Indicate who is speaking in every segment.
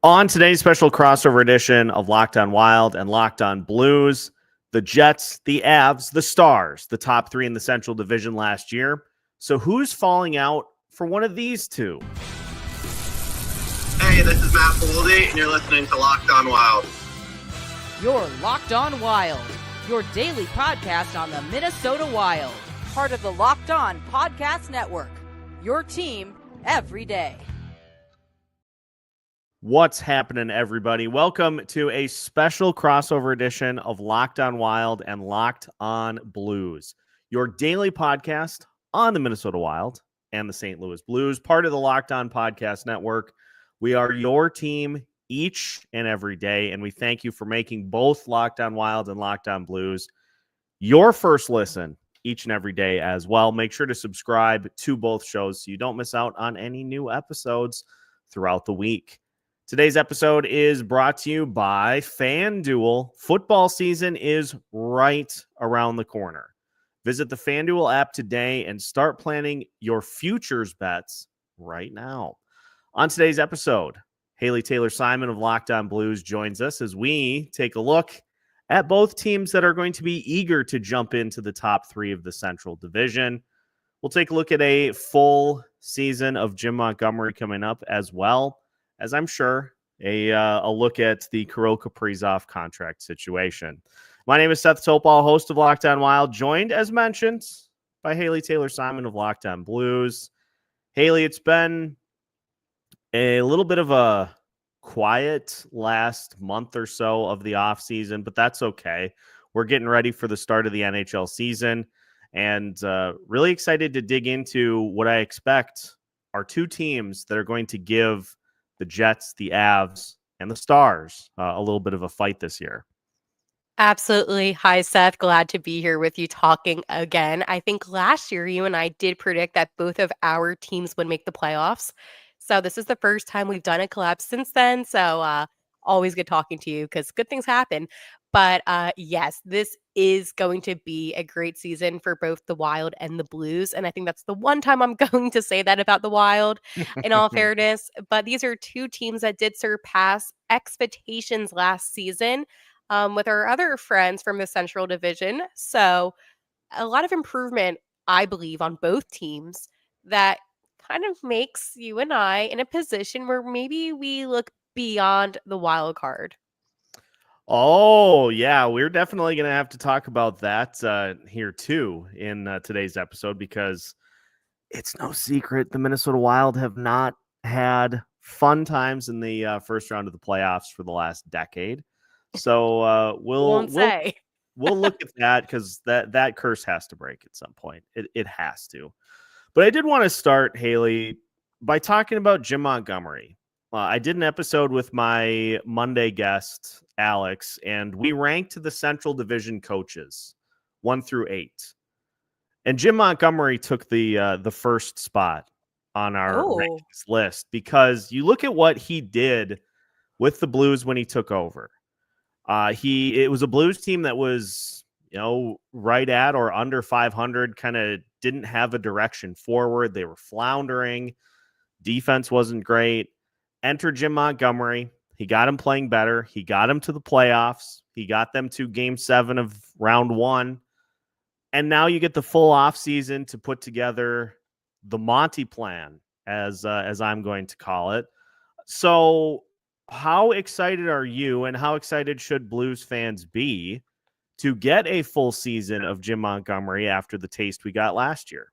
Speaker 1: On today's special crossover edition of Locked On Wild and Locked On Blues, the Jets, the Avs, the Stars, the top three in the Central Division last year. So who's falling out for one of these two?
Speaker 2: Hey, this is Matt Boldy, and you're listening to Locked On Wild.
Speaker 3: You're Locked On Wild, your daily podcast on the Minnesota Wild. Part of the Locked On Podcast Network, your team every day.
Speaker 1: What's happening, everybody? Welcome to a special crossover edition of Locked On Wild and Locked On Blues, your daily podcast on the Minnesota Wild and the St. Louis Blues, part of the Locked On Podcast Network. We are your team each and every day, and we thank you for making both Locked On Wild and Locked On Blues your first listen each and every day as well. Make sure to subscribe to both shows so you don't miss out on any new episodes throughout the week. Today's episode is brought to you by FanDuel. Football season is right around the corner. Visit the FanDuel app today and start planning your futures bets right now. On today's episode, Haley Taylor-Simon of Locked On Blues joins us as we take a look at both teams that are going to be eager to jump into the top three of the Central Division. We'll take a look at a full season of Jim Montgomery coming up, as well as, I'm sure, a look at the Kirill Kaprizov contract situation. My name is Seth, Toupal, host of Locked On Wild, joined, as mentioned, by Haley Taylor-Simon of Locked On Blues. Haley, it's been a little bit of a quiet last month or so of the offseason, but that's okay. We're getting ready for the start of the NHL season, and really excited to dig into what I expect are two teams that are going to give the Jets, the Avs, and the Stars a little bit of a fight this year.
Speaker 4: Absolutely. Hi, Seth. Glad to be here with you talking again. I think last year you and I did predict that both of our teams would make the playoffs. So this is the first time we've done a collab since then. So always good talking to you because good things happen. But yes, this is going to be a great season for both the Wild and the Blues. And I think that's the one time I'm going to say that about the Wild, in all fairness. But these are two teams that did surpass expectations last season with our other friends from the Central Division. So a lot of improvement, I believe, on both teams that kind of makes you and I in a position where maybe we look beyond the wild card.
Speaker 1: Oh, yeah, we're definitely going to have to talk about that here, too, in today's episode, because it's no secret the Minnesota Wild have not had fun times in the first round of the playoffs for the last decade. So we'll look at that, because that curse has to break at some point. It has to. But I did want to start, Haley, by talking about Jim Montgomery. I did an episode with my Monday guest, Alex, and we ranked the Central Division coaches 1 through 8. And Jim Montgomery took the first spot on our rankings list, because you look at what he did with the Blues when he took over. It was a Blues team that was, right at or under 500, kind of didn't have a direction forward. They were floundering. Defense wasn't great. Enter Jim Montgomery. He got him playing better. He got him to the playoffs. He got them to Game 7 of Round 1. And now you get the full offseason to put together the Monty plan, as I'm going to call it. So how excited are you, and how excited should Blues fans be to get a full season of Jim Montgomery after the taste we got last year?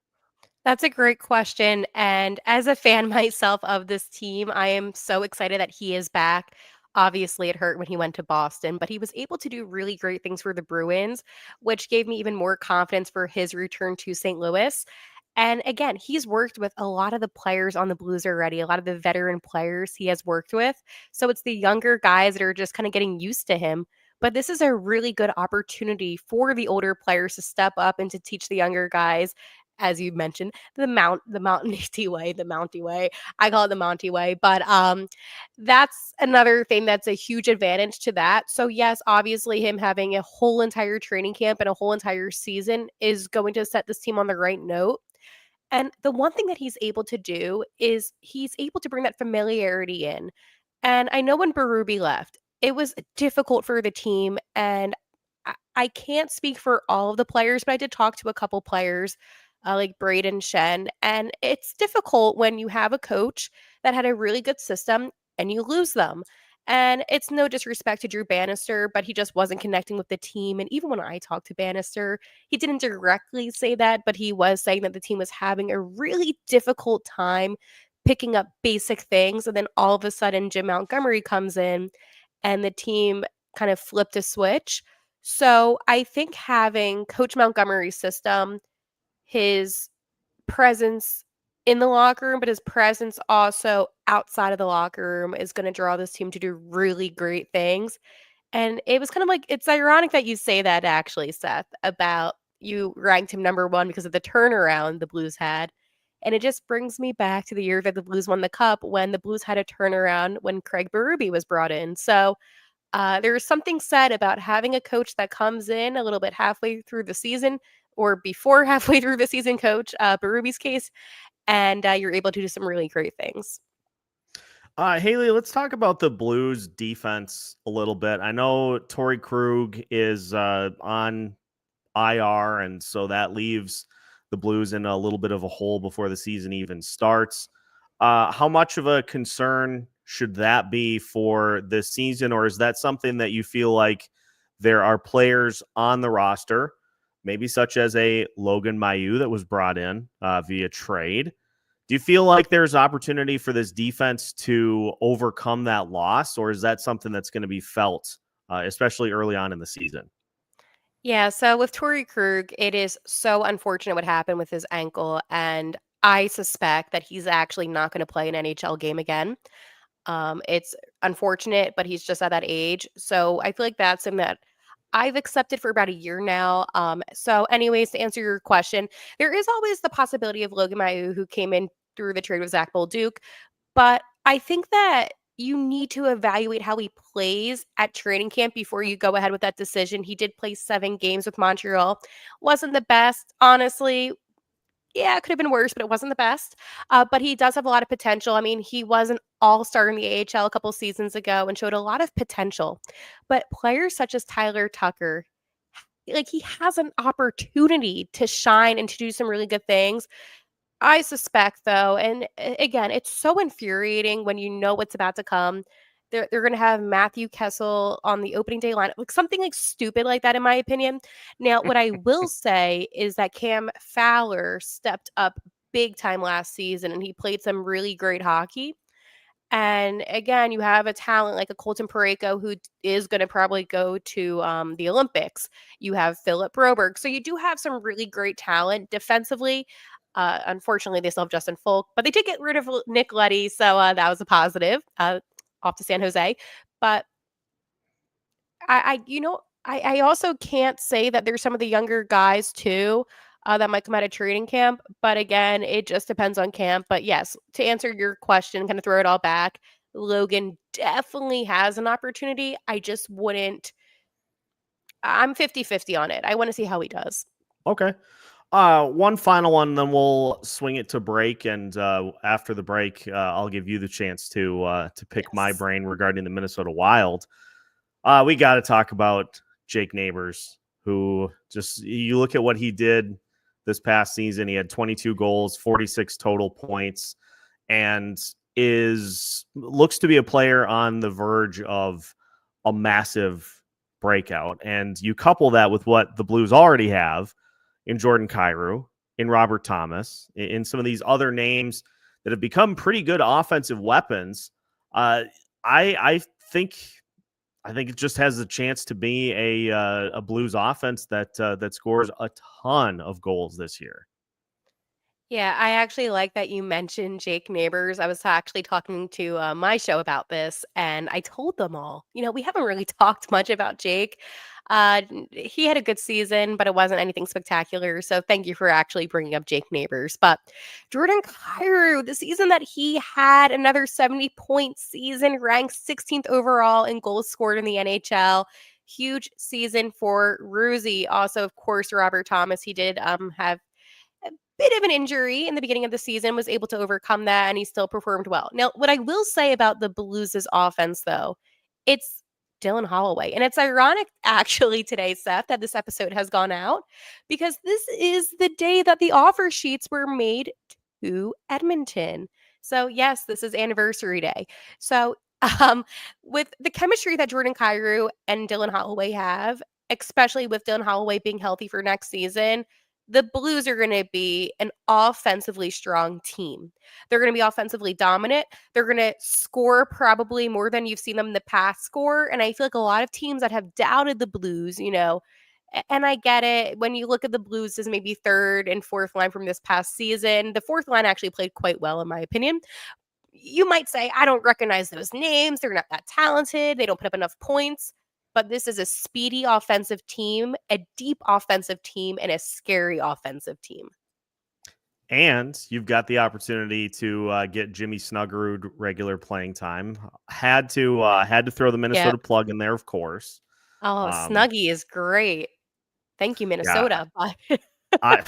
Speaker 4: That's a great question. And as a fan myself of this team, I am so excited that he is back. Obviously, it hurt when he went to Boston, but he was able to do really great things for the Bruins, which gave me even more confidence for his return to St. Louis. And again, he's worked with a lot of the players on the Blues already, a lot of the veteran players he has worked with. So it's the younger guys that are just kind of getting used to him. But this is a really good opportunity for the older players to step up and to teach the younger guys, as you mentioned, the Mounty way. I call it the Monty way. But that's another thing that's a huge advantage to that. So yes, obviously him having a whole entire training camp and a whole entire season is going to set this team on the right note. And the one thing that he's able to do is he's able to bring that familiarity in. And I know when Berube left, it was difficult for the team, and I can't speak for all of the players, but I did talk to a couple players, like Braden Shen, and it's difficult when you have a coach that had a really good system and you lose them. And it's no disrespect to Drew Bannister, but he just wasn't connecting with the team. And even when I talked to Bannister, he didn't directly say that, but he was saying that the team was having a really difficult time picking up basic things. And then all of a sudden, Jim Montgomery comes in and the team kind of flipped a switch. So I think having Coach Montgomery's system, his presence in the locker room, but his presence also outside of the locker room is going to draw this team to do really great things. And it was kind of like, it's ironic that you say that actually, Seth, about you ranked him number one because of the turnaround the Blues had. And it just brings me back to the year that the Blues won the Cup when the Blues had a turnaround when Craig Berube was brought in. So there's something said about having a coach that comes in a little bit halfway through the season or before halfway through the season, coach, Berube's case, and you're able to do some really great things.
Speaker 1: Haley, let's talk about the Blues defense a little bit. I know Torrey Krug is on IR, and so that leaves the Blues in a little bit of a hole before the season even starts. How much of a concern should that be for this season, or is that something that you feel like there are players on the roster, maybe such as a Logan Mailloux that was brought in via trade? Do you feel like there's opportunity for this defense to overcome that loss, or is that something that's going to be felt, especially early on in the season?
Speaker 4: Yeah, so with Torrey Krug, it is so unfortunate what happened with his ankle, and I suspect that he's actually not going to play an NHL game again. It's unfortunate, but he's just at that age. So I feel like that's something that I've accepted for about a year now. So anyways, to answer your question, there is always the possibility of Logan Mailloux, who came in through the trade with Zach Bolduc. But I think that you need to evaluate how he plays at training camp before you go ahead with that decision. He did play 7 games with Montreal. Wasn't the best, honestly. Yeah, it could have been worse, but it wasn't the best. But he does have a lot of potential. I mean, he was an all-star in the AHL a couple seasons ago and showed a lot of potential. But players such as Tyler Tucker, like, he has an opportunity to shine and to do some really good things. I suspect, though, and again, it's so infuriating when you know what's about to come. They're going to have Matthew Kessel on the opening day lineup, like something like stupid like that, in my opinion. Now, what I will say is that Cam Fowler stepped up big time last season, and he played some really great hockey. And again, you have a talent like a Colton Parayko who is going to probably go to the Olympics. You have Philip Broberg. So you do have some really great talent defensively. Unfortunately, they still have Justin Folk, but they did get rid of Nick Leddy. So that was a positive off to San Jose. But I also can't say that there's some of the younger guys too that might come out of training camp. But again, it just depends on camp. But yes, to answer your question, kind of throw it all back, Logan definitely has an opportunity. I just wouldn't. I'm 50-50 on it. I want to see how he does.
Speaker 1: Okay. One final one, then we'll swing it to break. And after the break, I'll give you the chance to pick my brain regarding the Minnesota Wild. We got to talk about Jake Neighbors, who just, you look at what he did this past season. He had 22 goals, 46 total points, and looks to be a player on the verge of a massive breakout. And you couple that with what the Blues already have in Jordan Kyrou, in Robert Thomas, in some of these other names that have become pretty good offensive weapons. I think it just has a chance to be a Blues offense that scores a ton of goals this year.
Speaker 4: Yeah, I actually like that you mentioned Jake Neighbors. I was actually talking to my show about this, and I told them all, we haven't really talked much about Jake. He had a good season, but it wasn't anything spectacular. So thank you for actually bringing up Jake Neighbors. But Jordan Kyrou, the season that he had, another 70-point season, ranked 16th overall in goals scored in the NHL. Huge season for Ruzi. Also, of course, Robert Thomas. He did have bit of an injury in the beginning of the season, was able to overcome that, and he still performed well. Now, what I will say about the Blues' offense, though, it's Dylan Holloway. And it's ironic, actually, today, Seth, that this episode has gone out, because this is the day that the offer sheets were made to Edmonton. So, yes, this is anniversary day. So, with the chemistry that Jordan Kyrou and Dylan Holloway have, especially with Dylan Holloway being healthy for next season, the Blues are going to be an offensively strong team. They're going to be offensively dominant. They're going to score probably more than you've seen them in the past score. And I feel like a lot of teams that have doubted the Blues, and I get it. When you look at the Blues as maybe third and fourth line from this past season, the fourth line actually played quite well, in my opinion. You might say, I don't recognize those names. They're not that talented. They don't put up enough points. But this is a speedy offensive team, a deep offensive team, and a scary offensive team.
Speaker 1: And you've got the opportunity to get Jimmy Snuggerud regular playing time. Had to throw the Minnesota plug in there, of course.
Speaker 4: Oh, Snuggie is great. Thank you, Minnesota.
Speaker 1: Yeah,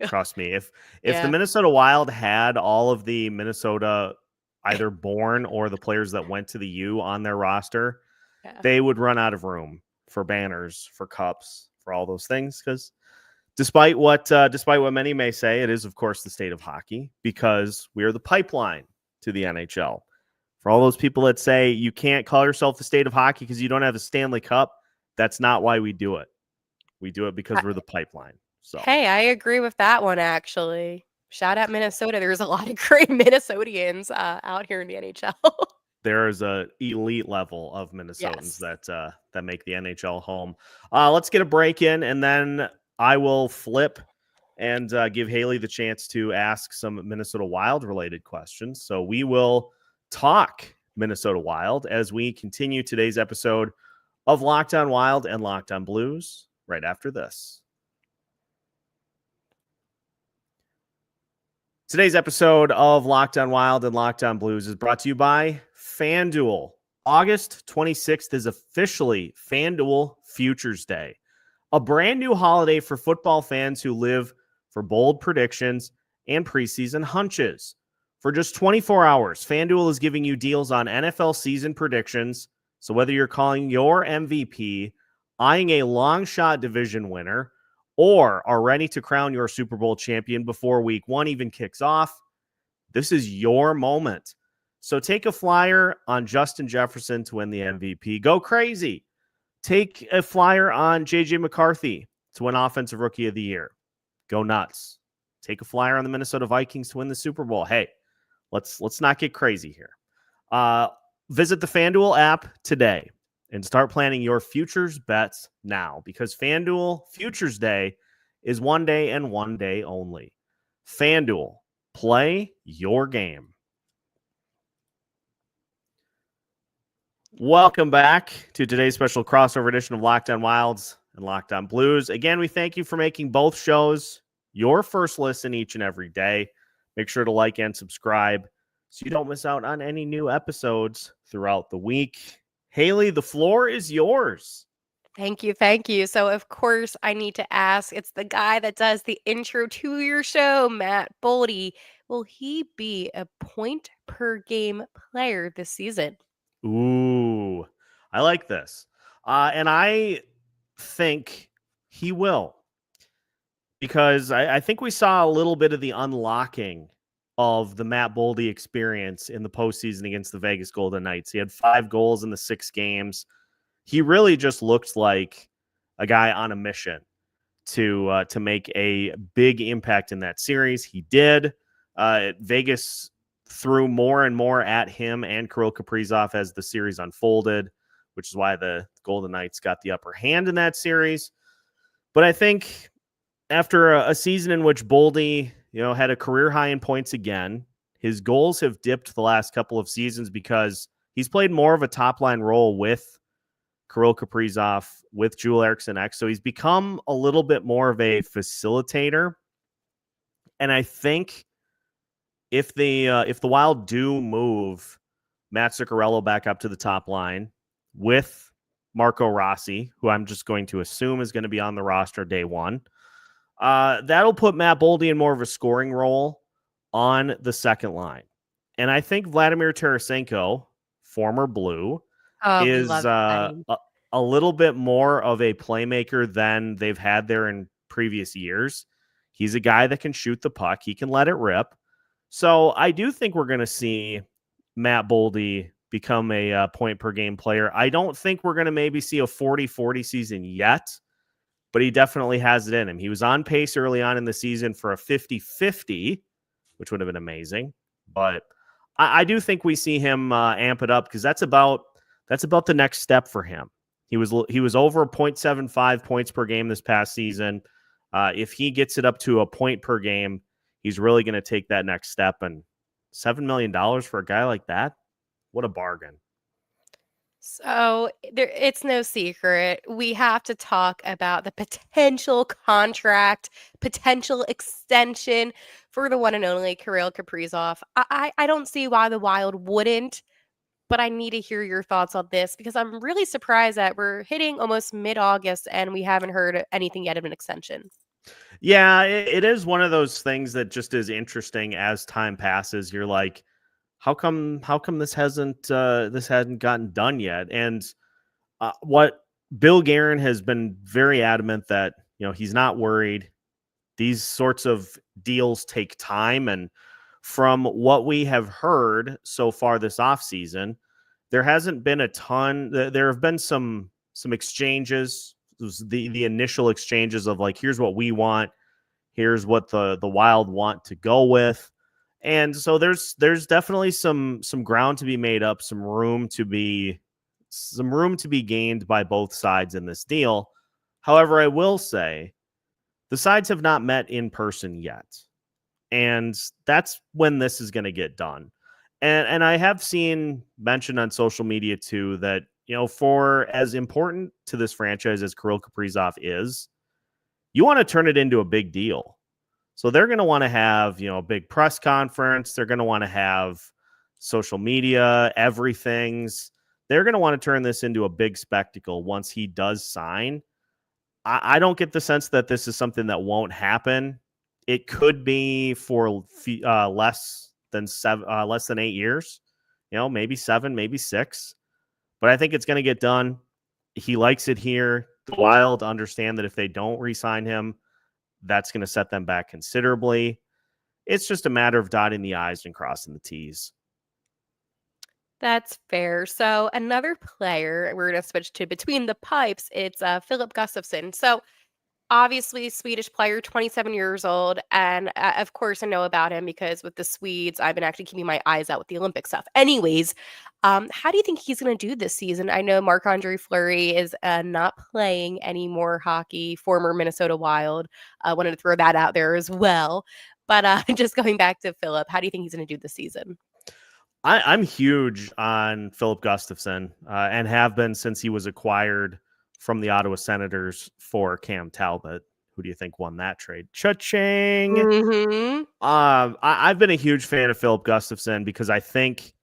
Speaker 1: trust me, if the Minnesota Wild had all of the Minnesota either born or the players that went to the U on their roster, they would run out of room for banners, for cups, for all those things. Because despite what many may say, it is, of course, the state of hockey, because we are the pipeline to the NHL. For all those people that say you can't call yourself the state of hockey because you don't have a Stanley Cup, that's not why we do it. We do it because we're the pipeline. So
Speaker 4: hey, I agree with that one, actually. Shout out Minnesota. There's a lot of great Minnesotians out here in the NHL.
Speaker 1: There is a elite level of Minnesotans that make the NHL home. Let's get a break in, and then I will flip and give Haley the chance to ask some Minnesota Wild related questions. So we will talk Minnesota Wild as we continue today's episode of Locked On Wild and Locked On Blues right after this. Today's episode of Locked On Wild and Locked On Blues is brought to you by FanDuel. August 26th is officially FanDuel Futures Day, a brand new holiday for football fans who live for bold predictions and preseason hunches. For just 24 hours, FanDuel is giving you deals on NFL season predictions. So whether you're calling your MVP, eyeing a long shot division winner, or are ready to crown your Super Bowl champion before week one even kicks off, this is your moment. So take a flyer on Justin Jefferson to win the MVP. Go crazy. Take a flyer on J.J. McCarthy to win Offensive Rookie of the Year. Go nuts. Take a flyer on the Minnesota Vikings to win the Super Bowl. Hey, let's not get crazy here. Visit the FanDuel app today and start planning your futures bets now, because FanDuel Futures Day is one day and one day only. FanDuel, play your game. Welcome back to today's special crossover edition of Locked On Wilds and Locked On Blues. Again, we thank you for making both shows your first listen each and every day. Make sure to like and subscribe so you don't miss out on any new episodes throughout the week. Haley, the floor is yours.
Speaker 4: Thank you. Thank you. So, of course, I need to ask, it's the guy that does the intro to your show, Matt Boldy. Will he be a point per game player this season?
Speaker 1: Ooh, I like this. And I think he will, because I think we saw a little bit of the unlocking of the Matt Boldy experience in the postseason against the Vegas Golden Knights. He had 5 goals in the 6 games. He really just looked like a guy on a mission to make a big impact in that series. He did. Vegas threw more and more at him and Kirill Kaprizov as the series unfolded, which is why the Golden Knights got the upper hand in that series. But I think after a season in which Boldy, had a career high in points again, his goals have dipped the last couple of seasons because he's played more of a top-line role with Kirill Kaprizov, with Joel Eriksson Ek. So he's become a little bit more of a facilitator. And I think if the Wild do move Matt Zuccarello back up to the top line with Marco Rossi, who I'm just going to assume is going to be on the roster day one, That'll put Matt Boldy in more of a scoring role on the second line. And I think Vladimir Tarasenko, former Blue,
Speaker 4: Oh, we
Speaker 1: is
Speaker 4: love Vladdy.
Speaker 1: a little bit more of a playmaker than they've had there in previous years. He's a guy that can shoot the puck. He can let it rip. So I do think we're going to see Matt Boldy become a point per game player. I don't think we're going to maybe see a 40-40 season yet, but he definitely has it in him. He was on pace early on in the season for a 50-50, which would have been amazing. But I do think we see him amp it up because that's about the next step for him. He was over 0.75 points per game this past season. If he gets it up to a point per game, he's really going to take that next step. And $7 million for a guy like that, what a bargain.
Speaker 4: So it's no secret. We have to talk about the potential contract, potential extension for the one and only Kirill Kaprizov. I don't see why the Wild wouldn't, but I need to hear your thoughts on this because I'm really surprised that we're hitting almost mid-August and we haven't heard anything yet of an extension.
Speaker 1: Yeah, it is one of those things that just is interesting as time passes. You're like, how come this hasn't gotten done yet? And what Bill Guerin has been very adamant that, he's not worried. These sorts of deals take time. And from what we have heard so far this offseason, there hasn't been a ton. There have been some exchanges, the initial exchanges of like, here's what we want. Here's what the Wild want to go with. And so there's definitely some ground to be made up, some room to be gained by both sides in this deal. However, I will say the sides have not met in person yet. And that's when this is going to get done. And I have seen mentioned on social media too that, for as important to this franchise as Kirill Kaprizov is, you want to turn it into a big deal. So they're going to want to have, a big press conference. They're going to want to have social media, everything's. They're going to want to turn this into a big spectacle once he does sign. I don't get the sense that this is something that won't happen. It could be for less than 8 years, maybe 7, maybe 6. But I think it's going to get done. He likes it here. The Wild understand that if they don't re-sign him, that's going to set them back considerably. It's just a matter of dotting the I's and crossing the T's.
Speaker 4: That's fair. So another player, we're going to switch to between the pipes. It's Filip Gustavsson. So obviously Swedish player, 27 years old. And of course I know about him because with the Swedes, I've been actually keeping my eyes out with the Olympic stuff. Anyways, how do you think he's going to do this season? I know Marc-Andre Fleury is not playing any more hockey, former Minnesota Wild. I wanted to throw that out there as well. But just going back to Filip, how do you think he's going to do this season?
Speaker 1: I'm huge on Filip Gustavsson and have been since he was acquired from the Ottawa Senators for Cam Talbot. Who do you think won that trade? Cha-ching!
Speaker 4: Mm-hmm.
Speaker 1: I've been a huge fan of Filip Gustavsson because I think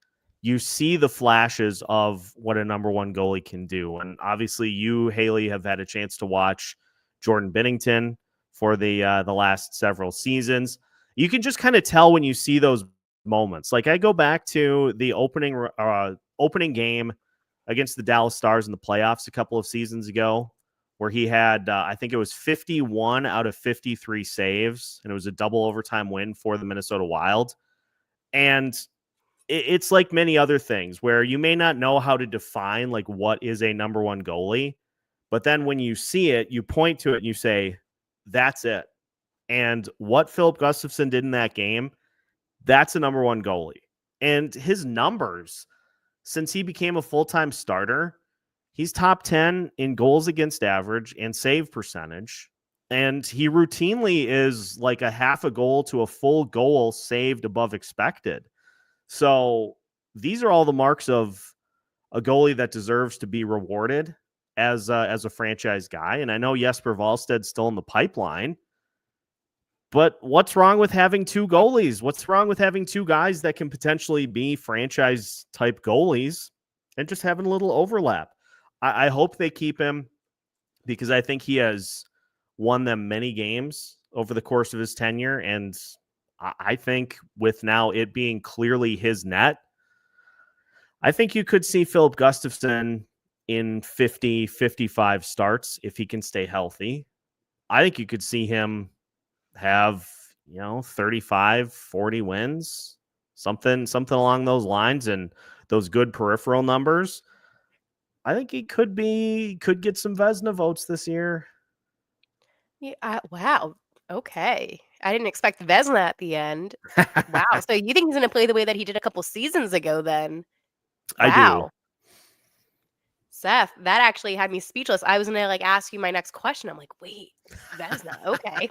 Speaker 1: you see the flashes of what a number one goalie can do. And obviously you, Haley, have had a chance to watch Jordan Binnington for the last several seasons. You can just kind of tell when you see those moments. Like I go back to the opening game against the Dallas Stars in the playoffs a couple of seasons ago, where he had, I think it was 51 out of 53 saves, and it was a double overtime win for the Minnesota Wild. And it's like many other things where you may not know how to define like what is a number one goalie, but then when you see it, you point to it and you say, that's it. And what Filip Gustavsson did in that game, that's a number one goalie. And his numbers, since he became a full-time starter, he's top 10 in goals against average and save percentage. And he routinely is like a half a goal to a full goal saved above expected. So these are all the marks of a goalie that deserves to be rewarded as a franchise guy. And I know Jesper Wallsted's still in the pipeline, but what's wrong with having two goalies? What's wrong with having two guys that can potentially be franchise type goalies and just having a little overlap? I hope they keep him because I think he has won them many games over the course of his tenure. And I think with now it being clearly his net, I think you could see Filip Gustavsson in 50, 55 starts if he can stay healthy. I think you could see him have, 35, 40 wins, something along those lines, and those good peripheral numbers. I think he could get some Vezina votes this year.
Speaker 4: Yeah, wow. Okay. I didn't expect Vezina at the end. Wow. So you think he's going to play the way that he did a couple seasons ago then?
Speaker 1: I do.
Speaker 4: Wow. Seth, that actually had me speechless. I was going to ask you my next question. I'm like, wait, Vezina. Okay.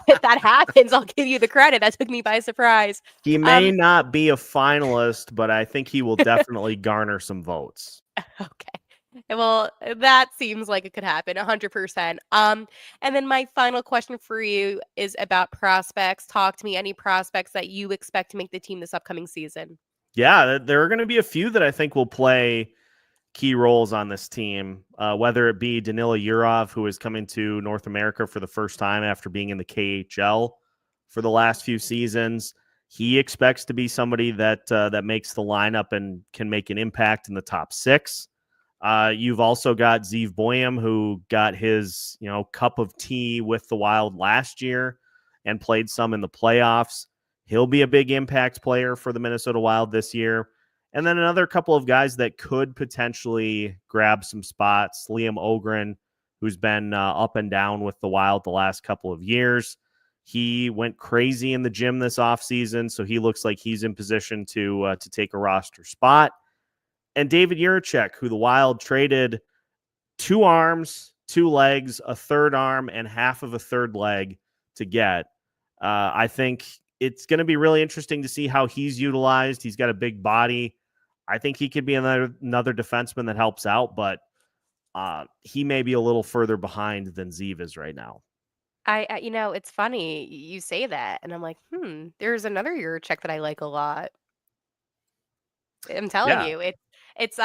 Speaker 4: If that happens, I'll give you the credit. That took me by surprise.
Speaker 1: He may not be a finalist, but I think he will definitely garner some votes.
Speaker 4: Okay. Well, that seems like it could happen 100%. And then my final question for you is about prospects. Talk to me, any prospects that you expect to make the team this upcoming season.
Speaker 1: Yeah, there are going to be a few that I think will play key roles on this team, whether it be Danila Yurov, who is coming to North America for the first time after being in the KHL for the last few seasons. He expects to be somebody that makes the lineup and can make an impact in the top six. You've also got Zeev Boyum, who got his cup of tea with the Wild last year and played some in the playoffs. He'll be a big impact player for the Minnesota Wild this year. And then another couple of guys that could potentially grab some spots. Liam Ogren, who's been up and down with the Wild the last couple of years. He went crazy in the gym this offseason, so he looks like he's in position to take a roster spot. And David Jiricek, who the Wild traded 2 arms, 2 legs, a third arm, and half of a third leg to get. I think it's going to be really interesting to see how he's utilized. He's got a big body. I think he could be another defenseman that helps out, but he may be a little further behind than Zeev is right now.
Speaker 4: It's funny you say that, and I'm like, there's another Jiricek that I like a lot. I'm telling
Speaker 1: Yeah.
Speaker 4: you, it's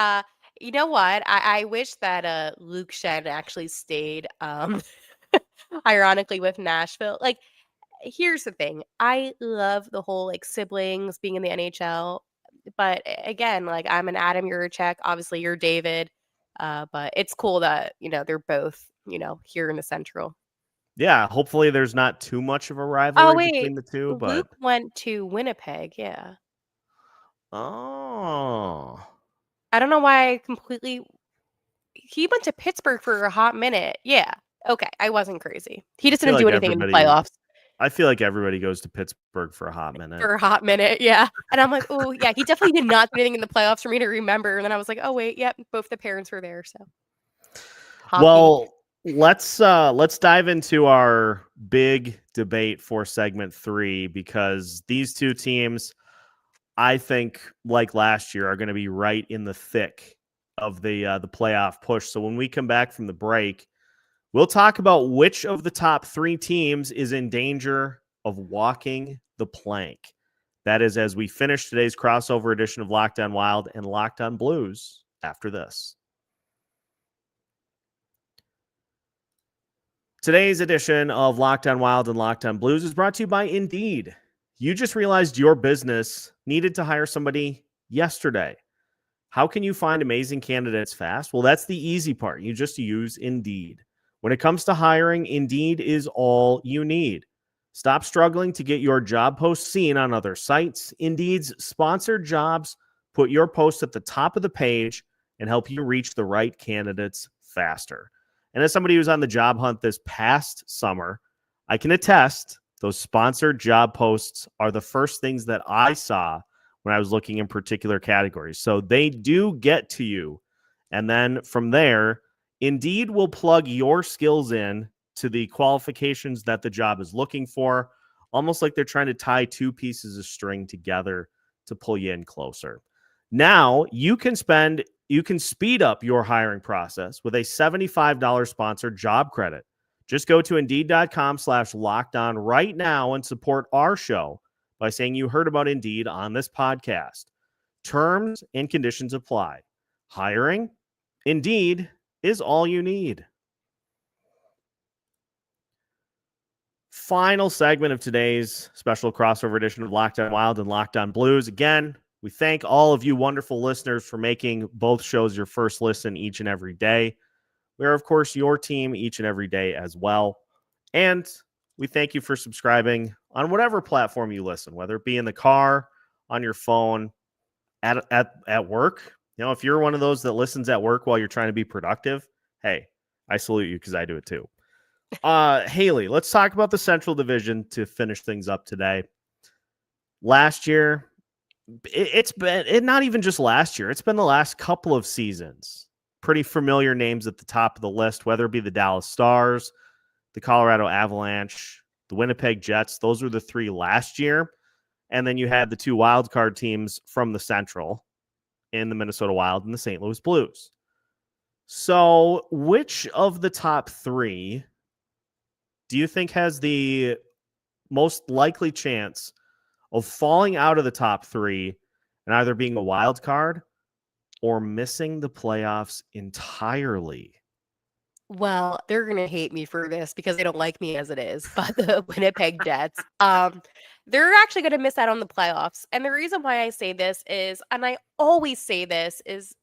Speaker 4: you know what? I wish that Luke Shen actually stayed ironically with Nashville. Here's the thing. I love the whole siblings being in the NHL, but again, I'm an Adam, you're a Czech, obviously you're David. But it's cool that, they're both, here in the Central.
Speaker 1: Yeah, hopefully there's not too much of a
Speaker 4: Oh,
Speaker 1: rivalry
Speaker 4: wait.
Speaker 1: between the two, but
Speaker 4: Luke went to Winnipeg, yeah.
Speaker 1: oh.
Speaker 4: I don't know why he went to Pittsburgh for a hot minute. Yeah. Okay, I wasn't crazy. He just didn't do anything in the playoffs.
Speaker 1: I feel like everybody goes to Pittsburgh for a hot minute.
Speaker 4: For a hot minute, yeah. And I'm like, oh, yeah, he definitely did not do anything in the playoffs for me to remember. And then I was like, oh, wait, yep, both the parents were there, so. Hockey.
Speaker 1: Well, let's dive into our big debate for segment 3, because these two teams, I think, like last year, are going to be right in the thick of the playoff push. So when we come back from the break, we'll talk about which of the top 3 teams is in danger of walking the plank. That is as we finish today's crossover edition of Locked On Wild and Locked On Blues after this. Today's edition of Locked On Wild and Locked On Blues is brought to you by Indeed. You just realized your business needed to hire somebody yesterday. How can you find amazing candidates fast? Well, that's the easy part. You just use Indeed. When it comes to hiring, Indeed is all you need. Stop struggling to get your job post seen on other sites. Indeed's sponsored jobs put your post at the top of the page and help you reach the right candidates faster. And as somebody who's on the job hunt this past summer, I can attest those sponsored job posts are the first things that I saw when I was looking in particular categories. So they do get to you. And then from there, Indeed will plug your skills in to the qualifications that the job is looking for, almost like they're trying to tie 2 pieces of string together to pull you in closer. Now you can speed up your hiring process with a $75 sponsored job credit. Just go to Indeed.com/lockedon right now and support our show by saying you heard about Indeed on this podcast. Terms and conditions apply. Hiring? Indeed is all you need. Final segment of today's special crossover edition of Locked On Wild and Locked On Blues. Again, we thank all of you wonderful listeners for making both shows your first listen each and every day. We are, of course, your team each and every day as well. And we thank you for subscribing on whatever platform you listen, whether it be in the car, on your phone, at work. You know, if you're one of those that listens at work while you're trying to be productive, hey, I salute you because I do it too. Haley, let's talk about the Central Division to finish things up today. Last year, it's been not even just last year, it's been the last couple of seasons. Pretty familiar names at the top of the list, whether it be the Dallas Stars, the Colorado Avalanche, the Winnipeg Jets. Those were the three last year. And then you had the two wildcard teams from the Central in the Minnesota Wild and the St. Louis Blues. So which of the top three do you think has the most likely chance of falling out of the top three and either being a wild card or missing the playoffs entirely?
Speaker 4: Well, they're going to hate me for this because they don't like me as it is, but the Winnipeg Jets, they're actually going to miss out on the playoffs. And the reason why I say this is, and I always say this, is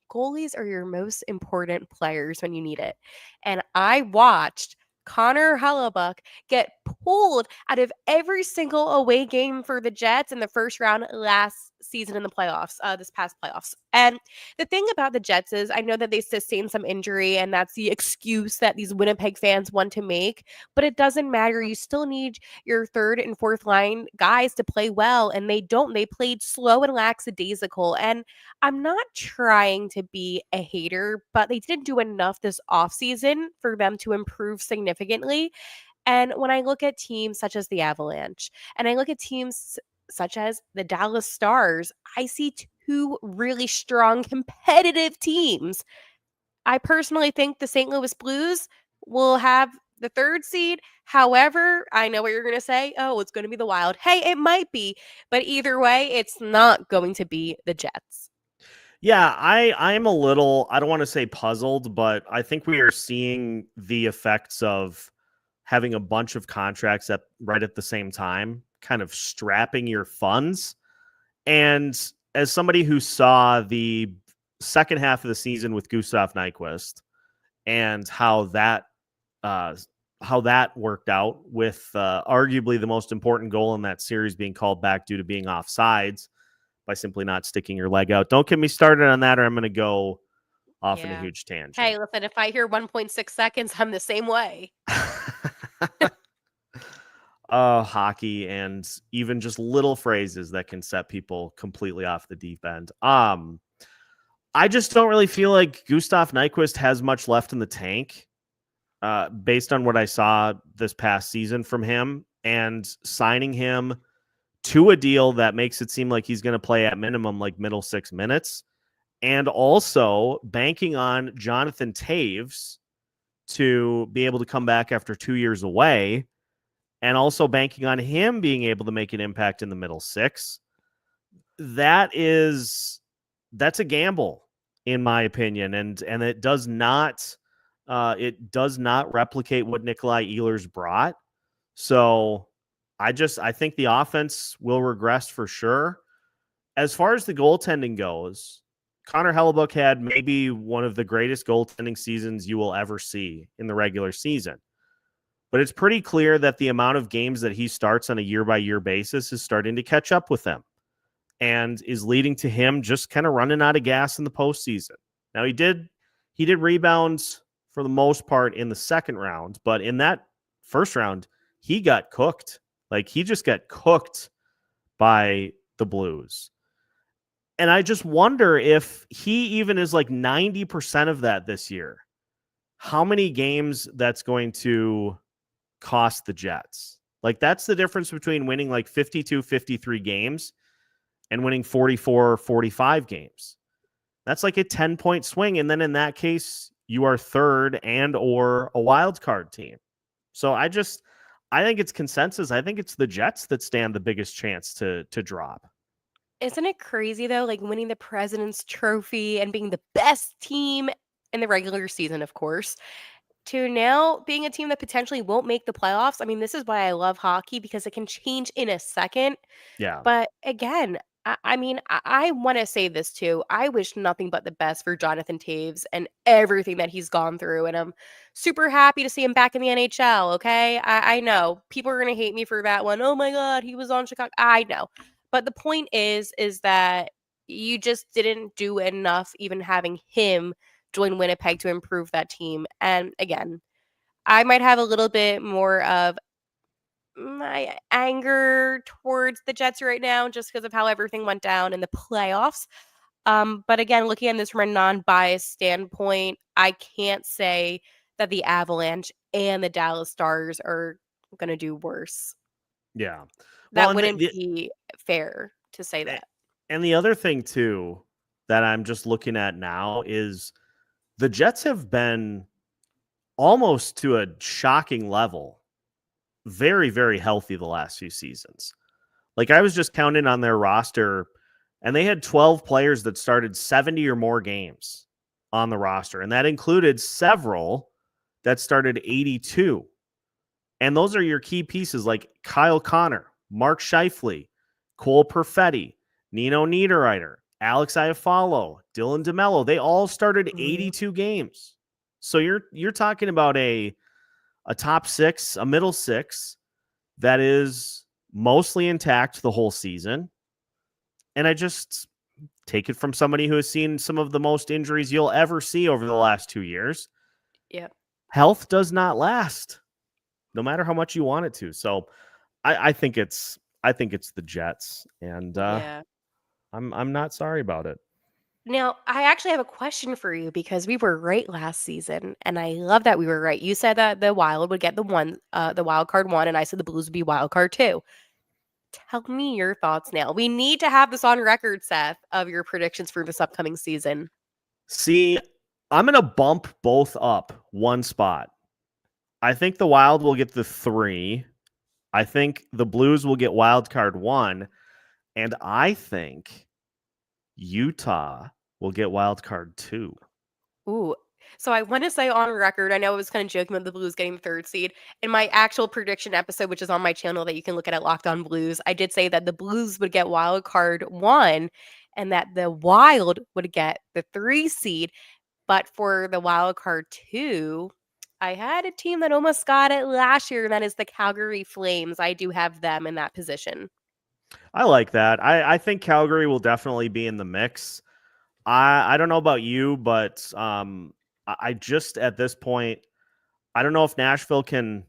Speaker 4: goalies are your most important players when you need it. And I watched Connor Hellebuyck get pulled out of every single away game for the Jets in the first round last season in the playoffs, this past playoffs. And the thing about the Jets is I know that they sustained some injury and that's the excuse that these Winnipeg fans want to make, but it doesn't matter. You still need your third and fourth line guys to play well, and they don't. They played slow and lackadaisical. And I'm not trying to be a hater, but they didn't do enough this offseason for them to improve significantly. And when I look at teams such as the Avalanche, and I look at teams such as the Dallas Stars, I see two really strong competitive teams. I personally think the St. Louis Blues will have the third seed. However, I know what you're going to say. Oh, it's going to be the Wild. Hey, it might be. But either way, it's not going to be the Jets.
Speaker 1: Yeah, I'm a little, I don't want to say puzzled, but I think we are seeing the effects of having a bunch of contracts right at the same time, kind of strapping your funds. And as somebody who saw the second half of the season with Gustav Nyquist and how that worked out with arguably the most important goal in that series being called back due to being offsides by simply not sticking your leg out. Don't get me started on that, or I'm going to go off in a huge tangent.
Speaker 4: Hey, listen, if I hear 1.6 seconds, I'm the same way.
Speaker 1: Hockey and even just little phrases that can set people completely off the deep end. I just don't really feel like Gustav Nyquist has much left in the tank based on what I saw this past season from him, and signing him to a deal that makes it seem like he's going to play at minimum like middle 6 minutes, and also banking on Jonathan Taves to be able to come back after 2 years away, and also banking on him being able to make an impact in the middle six. That's a gamble, in my opinion, and it does not replicate what Nikolai Ehlers brought. So I think the offense will regress for sure. As far as the goaltending goes, Connor Hellebuyck had maybe one of the greatest goaltending seasons you will ever see in the regular season. But it's pretty clear that the amount of games that he starts on a year-by-year basis is starting to catch up with him and is leading to him just kind of running out of gas in the postseason. Now, he did rebounds for the most part in the second round, but in that first round, he got cooked. Like, he just got cooked by the Blues. And I just wonder if he even is like 90% of that this year, how many games that's going to cost the Jets. Like, that's the difference between winning like 52, 53 games and winning 44 or 45 games. That's like a 10-point swing. And then in that case, you are third and or a wild card team. So I think it's consensus. I think it's the Jets that stand the biggest chance to drop.
Speaker 4: Isn't it crazy, though, like winning the President's Trophy and being the best team in the regular season, of course, to now being a team that potentially won't make the playoffs. I mean, this is why I love hockey, because it can change in a second.
Speaker 1: Yeah.
Speaker 4: But again, I want to say this too. I wish nothing but the best for Jonathan Taves and everything that he's gone through. And I'm super happy to see him back in the NHL. Okay. I know people are going to hate me for that one. Oh my God, he was on Chicago. I know. But the point is that you just didn't do enough, even having him join Winnipeg to improve that team. And again, I might have a little bit more of my anger towards the Jets right now just because of how everything went down in the playoffs. But again, looking at this from a non-biased standpoint, I can't say that the Avalanche and the Dallas Stars are going to do worse.
Speaker 1: Yeah. Well,
Speaker 4: That wouldn't be fair to say that.
Speaker 1: And the other thing too that I'm just looking at now is the Jets have been almost to a shocking level very, very healthy the last few seasons. Like, I was just counting on their roster, and they had 12 players that started 70 or more games on the roster, and that included several that started 82. And those are your key pieces like Kyle Connor, Mark Scheifele, Cole Perfetti, Nino Niederreiter, Alex Iafallo, Dylan DeMello. They all started 82 games. So you're talking about a top six, a middle six that is mostly intact the whole season. And I just take it from somebody who has seen some of the most injuries you'll ever see over the last 2 years.
Speaker 4: Yeah.
Speaker 1: Health does not last, no matter how much you want it to. So I think it's the Jets, and
Speaker 4: Yeah.
Speaker 1: I'm not sorry about it.
Speaker 4: Now, I actually have a question for you because we were right last season, and I love that we were right. You said that the Wild would get the wild card one, and I said the Blues would be wild card two. Tell me your thoughts now. We need to have this on record, Seth, of your predictions for this upcoming season.
Speaker 1: See, I'm going to bump both up one spot. I think the Wild will get the 3. I think the Blues will get wild card 1. And I think Utah will get wild card 2.
Speaker 4: Ooh. So I want to say on record, I know I was kind of joking about the Blues getting the 3rd seed. In my actual prediction episode, which is on my channel that you can look at Locked On Blues, I did say that the Blues would get wild card 1 and that the Wild would get the 3 seed. But for the wild card 2, I had a team that almost got it last year, and that is the Calgary Flames. I do have them in that position.
Speaker 1: I like that. I think Calgary will definitely be in the mix. I don't know about you, but I just at this point, I don't know if Nashville can.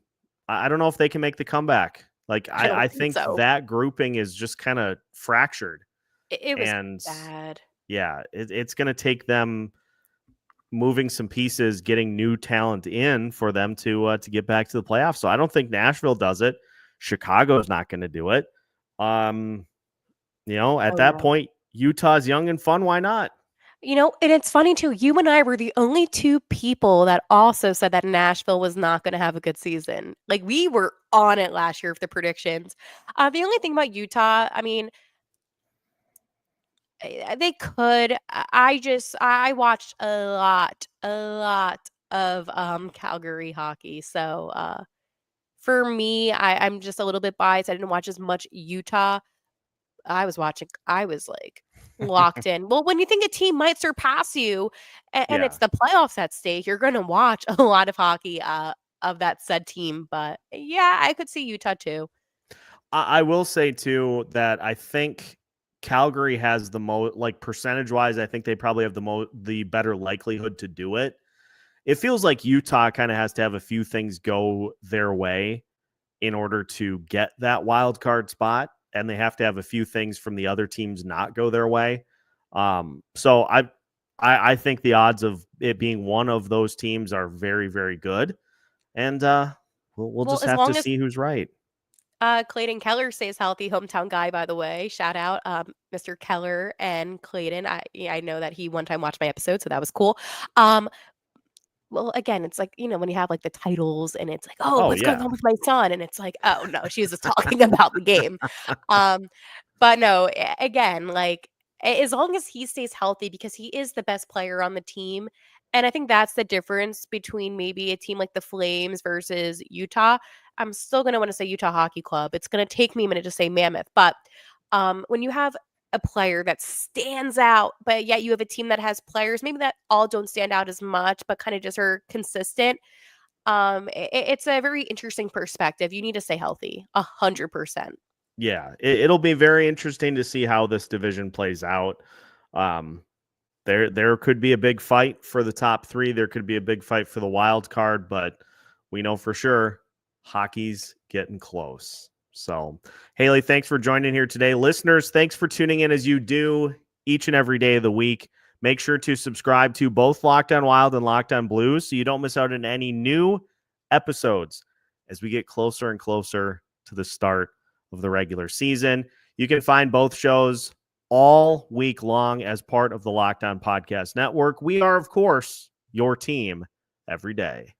Speaker 1: I don't know if they can make the comeback. Like I think
Speaker 4: so.
Speaker 1: that grouping is just kind of fractured.
Speaker 4: It was bad.
Speaker 1: Yeah, it's going to take them moving some pieces, getting new talent in for them to get back to the playoffs. So I don't think Nashville does it. Chicago's not going to do it. At that point, Utah's young and fun. Why not?
Speaker 4: And it's funny too. You and I were the only 2 people that also said that Nashville was not going to have a good season. Like, we were on it last year for the predictions. The only thing about Utah, I mean, they could. I watched a lot of Calgary hockey. So for me, I'm just a little bit biased. I didn't watch as much Utah. I was like locked in. Well, when you think a team might surpass you and it's the playoffs at stake, you're going to watch a lot of hockey of that said team. But yeah, I could see Utah too.
Speaker 1: I will say too that I think Calgary has the most, like, percentage wise, I think they probably have the better likelihood to do it. It feels like Utah kind of has to have a few things go their way in order to get that wild card spot, and they have to have a few things from the other teams not go their way. So I think the odds of it being one of those teams are very, very good, and we'll just have to see who's right.
Speaker 4: Clayton Keller stays healthy, hometown guy, by the way. Shout out, Mr. Keller and Clayton. I know that he one time watched my episode, so that was cool. Well, again, it's like, when you have like the titles and it's like, what's going on with my son? And it's like, oh no, she was just talking about the game. But no, again, like, as long as he stays healthy, because he is the best player on the team, And I think that's the difference between maybe a team like the Flames versus Utah. I'm still going to want to say Utah Hockey Club. It's going to take me a minute to say Mammoth. But when you have a player that stands out, but yet you have a team that has players maybe that all don't stand out as much, but kind of just are consistent, it's a very interesting perspective. You need to stay healthy, 100%.
Speaker 1: Yeah, it'll be very interesting to see how this division plays out. There could be a big fight for the top three. There could be a big fight for the wild card, but we know for sure hockey's getting close. So, Haley, thanks for joining here today. Listeners, thanks for tuning in as you do each and every day of the week. Make sure to subscribe to both Locked On Wild and Locked On Blues so you don't miss out on any new episodes as we get closer and closer to the start of the regular season. You can find both shows all week long as part of the Locked On Podcast Network. We are, of course, your team every day.